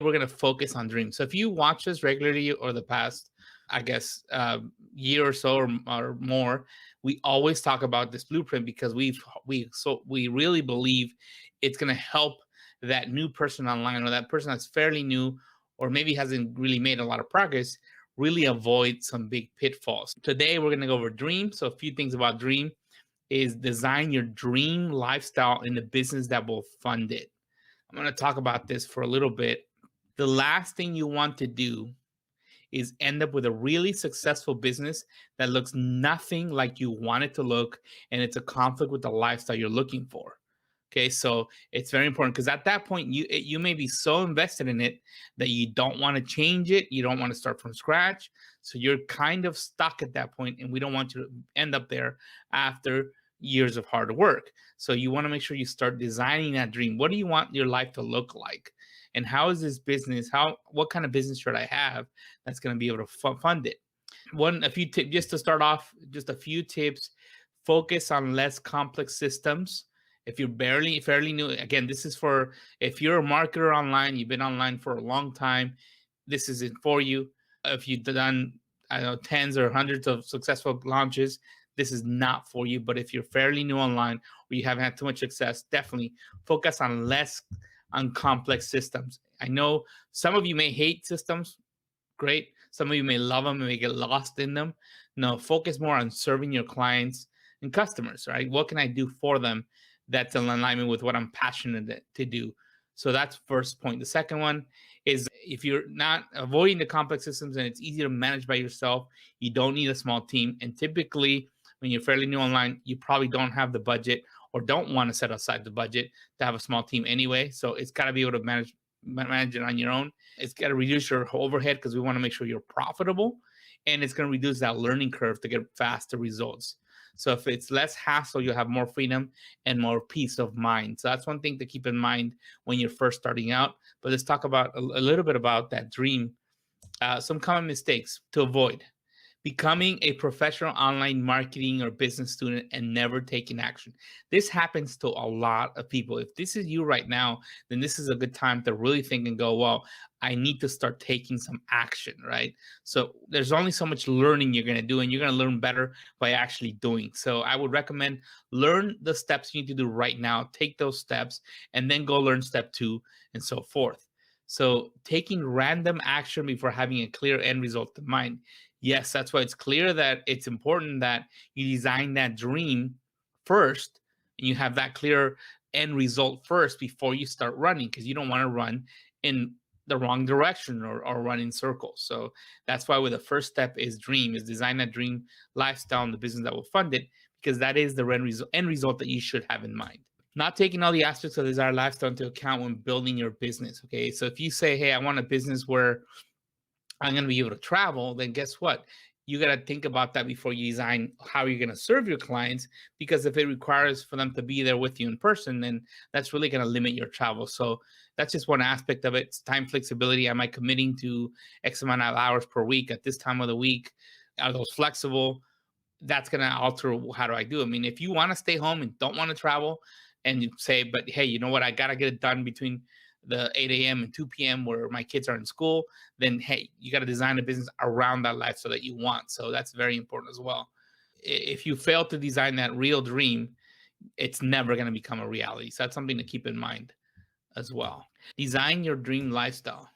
we're going to focus on dreams. So if you watch us regularly or the past, I guess, year or so or more, we always talk about this blueprint because we really believe it's going to help that new person online or that person that's fairly new or maybe hasn't really made a lot of progress really avoid some big pitfalls. Today we're going to go over dream. So a few things about dream is design your dream lifestyle in the business that will fund it. I'm going to talk about this for a little bit. The last thing you want to do is end up with a really successful business that looks nothing like you want it to look, and it's a conflict with the lifestyle you're looking for. Okay, so it's very important because at that point you may be so invested in it that you don't want to change it, you don't want to start from scratch, so you're kind of stuck at that point, and we don't want you to end up there after years of hard work. So you want to make sure you start designing that dream. What do you want your life to look like? And how is this business, what kind of business should I have that's going to be able to fund it? A few tips just to start off, just a few tips. Focus on less complex systems. If you're fairly new, again, this is for if you're a marketer online, you've been online for a long time, this isn't for you. If you've done, I don't know, tens or hundreds of successful launches, this is not for you. But if you're fairly new online or you haven't had too much success, definitely focus on complex systems. I know some of you may hate systems. Great. Some of you may love them and may get lost in them. No, focus more on serving your clients and customers, right? What can I do for them that's in alignment with what I'm passionate to do? So that's first point. The second one is if you're not avoiding the complex systems and it's easy to manage by yourself, you don't need a small team. And typically, when you're fairly new online, you probably don't have the budget or don't want to set aside the budget to have a small team anyway. So it's got to be able to manage it on your own. It's got to reduce your overhead because we want to make sure you're profitable, and it's going to reduce that learning curve to get faster results. So if it's less hassle, you'll have more freedom and more peace of mind. So that's one thing to keep in mind when you're first starting out. But let's talk about a little bit about that dream. Some common mistakes to avoid: becoming a professional online marketing or business student and never taking action. This happens to a lot of people. If this is you right now, then this is a good time to really think and go, well, I need to start taking some action, right? So there's only so much learning you're going to do, and you're going to learn better by actually doing. So I would recommend learn the steps you need to do right now, take those steps, and then go learn step 2 and so forth. So taking random action before having a clear end result in mind. Yes, that's why it's clear that it's important that you design that dream first and you have that clear end result first before you start running, because you don't want to run in the wrong direction or run in circles. So that's why with the first step is design that dream lifestyle and the business that will fund it, because that is the end result that you should have in mind. Not taking all the aspects of the desired lifestyle into account when building your business. Okay, so if you say, hey, I want a business where I'm going to be able to travel, then guess what? You got to think about that before you design how you're going to serve your clients, because if it requires for them to be there with you in person, then that's really going to limit your travel. So that's just one aspect of it. It's time flexibility. Am I committing to X amount of hours per week at this time of the week? Are those flexible? That's going to alter how do I do it. I mean, if you want to stay home and don't want to travel and you say, but hey, you know what? I got to get it done between the 8 a.m. and 2 p.m. where my kids are in school, then hey, you got to design a business around that lifestyle that you want. So that's very important as well. If you fail to design that real dream, it's never going to become a reality. So that's something to keep in mind as well. Design your dream lifestyle.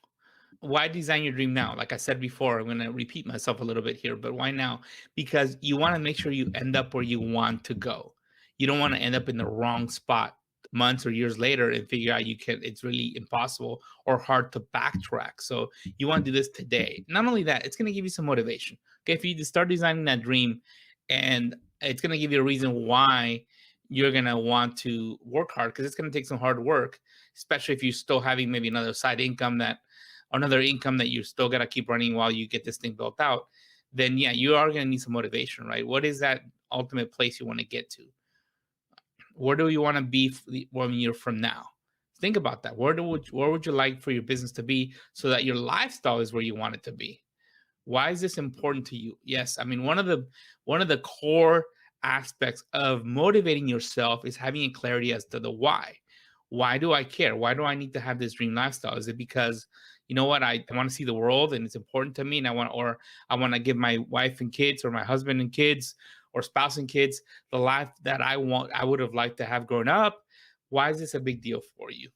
Why design your dream now? Like I said before, I'm going to repeat myself a little bit here, but why now? Because you want to make sure you end up where you want to go. You don't want to end up in the wrong spot months or years later and figure out it's really impossible or hard to backtrack. So you want to do this today. Not only that, it's going to give you some motivation. Okay, if you start designing that dream, and it's going to give you a reason why you're going to want to work hard, because it's going to take some hard work, especially if you're still having maybe another income that you still got to keep running while you get this thing built out. Then yeah, you are going to need some motivation, right? What is that ultimate place you want to get to? Where do you want to be 1 year from now? Think about that. Where would you like for your business to be so that your lifestyle is where you want it to be? Why is this important to you? Yes, I mean, one of the core aspects of motivating yourself is having a clarity as to the why. Why do I care? Why do I need to have this dream lifestyle? Is it because you know what, I want to see the world and it's important to me, and I want to give my wife and kids, or my husband and kids, or spouse and kids, the life that I would have liked to have grown up. Why is this a big deal for you?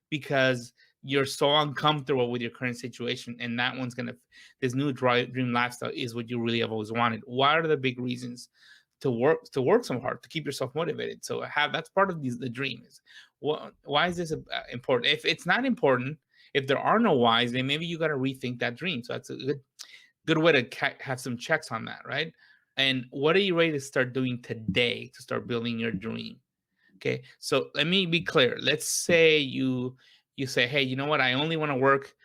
Because you're so uncomfortable with your current situation, and that one's gonna this new dream lifestyle is what you really have always wanted. What are the big reasons to work so hard to keep yourself motivated? So have that's part of the dream is why is this important? If it's not important, if there are no whys, then maybe you got to rethink that dream. So that's a good way to have some checks on that, right? And what are you ready to start doing today to start building your dream? Okay, so let me be clear. Let's say you say, hey, you know what? I only want to work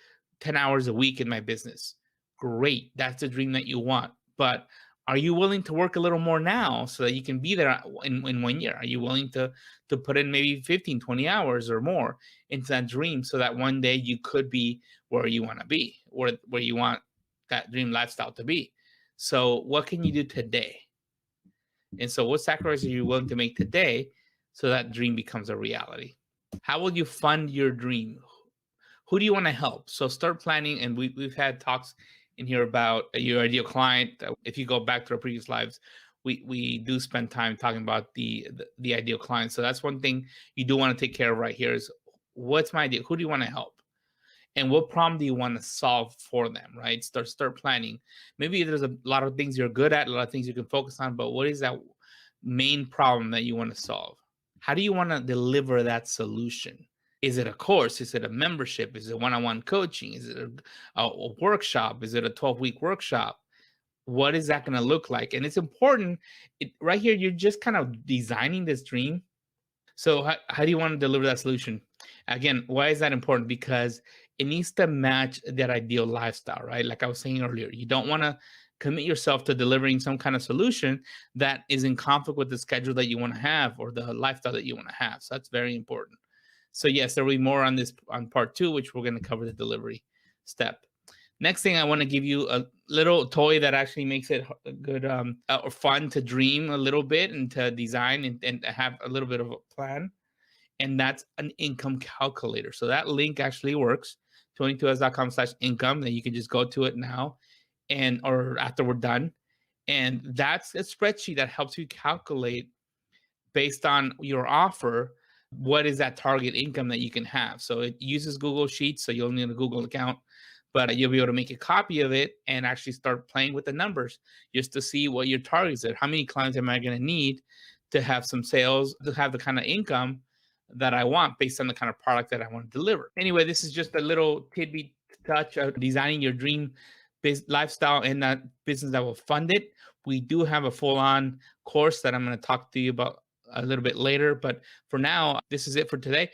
10 hours a week in my business. Great, that's the dream that you want. But are you willing to work a little more now so that you can be there in 1 year? Are you willing to put in maybe 15, 20 hours or more into that dream so that one day you could be where you want to be, where you want that dream lifestyle to be? So what can you do today? And so, what sacrifices are you willing to make today so that dream becomes a reality? How will you fund your dream? Who do you want to help? So, start planning. And we've had talks in here about your ideal client. If you go back to our previous lives, we do spend time talking about the ideal client. So, that's one thing you do want to take care of right here is what's my ideal? Who do you want to help? And what problem do you want to solve for them, right? Start planning. Maybe there's a lot of things you're good at, a lot of things you can focus on, but what is that main problem that you want to solve? How do you want to deliver that solution? Is it a course? Is it a membership? Is it one-on-one coaching? Is it a workshop? Is it a 12-week workshop? What is that going to look like? And it's important. Right here, you're just kind of designing this dream. So how do you want to deliver that solution? Again, why is that important? Because it needs to match that ideal lifestyle, right? Like I was saying earlier, you don't want to commit yourself to delivering some kind of solution that is in conflict with the schedule that you want to have or the lifestyle that you want to have. So that's very important. So yes, there will be more on this on part two, which we're going to cover the delivery step. Next thing, I want to give you a little toy that actually makes it good or fun to dream a little bit and to design and have a little bit of a plan. And that's an income calculator. So that link actually works, 22s.com/income. Then you can just go to it now and or after we're done. And that's a spreadsheet that helps you calculate based on your offer what is that target income that you can have. So it uses Google Sheets, so you'll need a Google account, but you'll be able to make a copy of it and actually start playing with the numbers just to see what your targets are. How many clients am I going to need to have some sales, to have the kind of income that I want based on the kind of product that I want to deliver? Anyway, this is just a little tidbit touch of designing your dream lifestyle and that business that will fund it. We do have a full-on course that I'm going to talk to you about a little bit later, but for now, this is it for today.